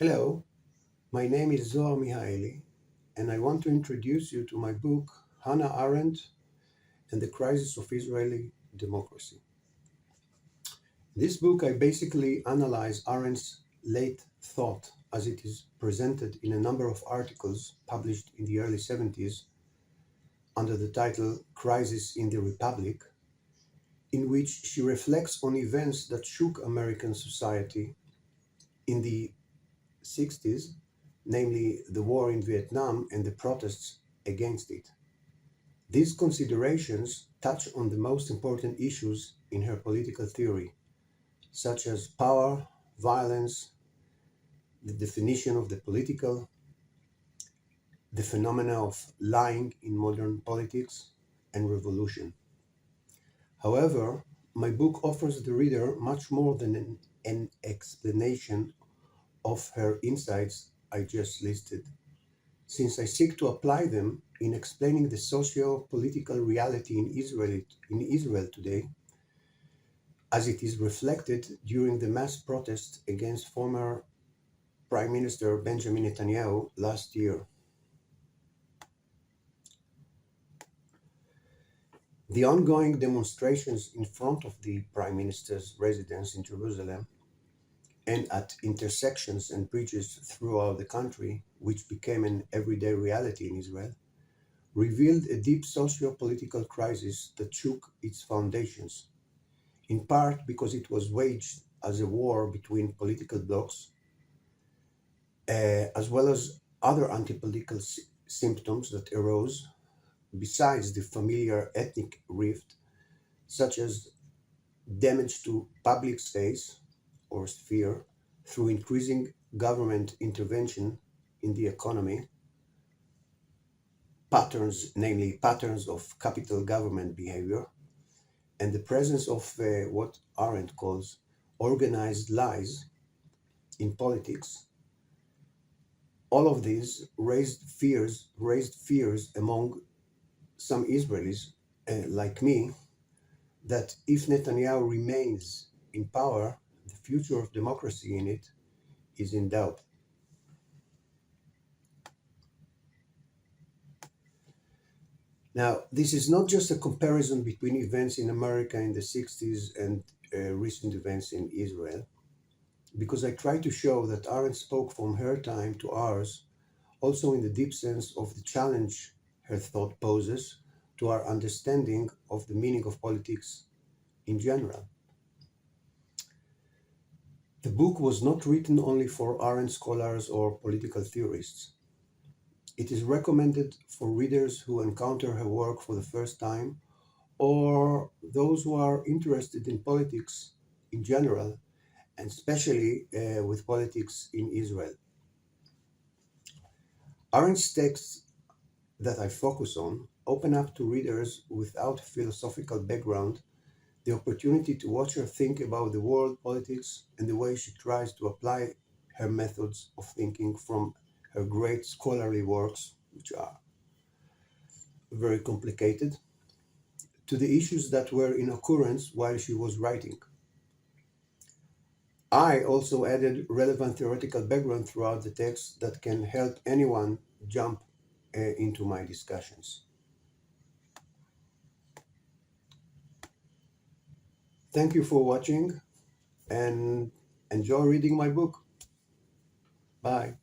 Hello, my name is Zohar Mihaeli, and I want to introduce you to my book, Hannah Arendt and the Crisis of Israeli Democracy. In this book, I basically analyze Arendt's late thought as it is presented in a number of articles published in the early 70s under the title Crisis in the Republic, in which she reflects on events that shook American society in the 60s, namely the war in Vietnam and the protests against it. These considerations touch on the most important issues in her political theory, such as power, violence, the definition of the political, the phenomena of lying in modern politics, and revolution. However, my book offers the reader much more than an explanation of her insights I just listed, since I seek to apply them in explaining the socio-political reality in Israel today, as it is reflected during the mass protests against former Prime Minister Benjamin Netanyahu last year. The ongoing demonstrations in front of the Prime Minister's residence in Jerusalem and at intersections and bridges throughout the country, which became an everyday reality in Israel, revealed a deep socio-political crisis that shook its foundations, in part because it was waged as a war between political blocs, as well as other anti-political symptoms that arose besides the familiar ethnic rift, such as damage to public space or sphere through increasing government intervention in the economy, namely patterns of capital government behavior, and the presence of what Arendt calls organized lies in politics. All of these raised fears among some Israelis, like me, that if Netanyahu remains in power, the future of democracy in it is in doubt. Now, this is not just a comparison between events in America in the 60s and recent events in Israel, because I try to show that Arendt spoke from her time to ours, also in the deep sense of the challenge her thought poses to our understanding of the meaning of politics in general. The book was not written only for Arendt scholars or political theorists. It is recommended for readers who encounter her work for the first time or those who are interested in politics in general, and especially with politics in Israel. Arendt's texts that I focus on open up to readers without philosophical background the opportunity to watch her think about the world politics and the way she tries to apply her methods of thinking from her great scholarly works, which are very complicated, to the issues that were in occurrence while she was writing. I also added relevant theoretical background throughout the text that can help anyone jump into my discussions. Thank you for watching and enjoy reading my book. Bye.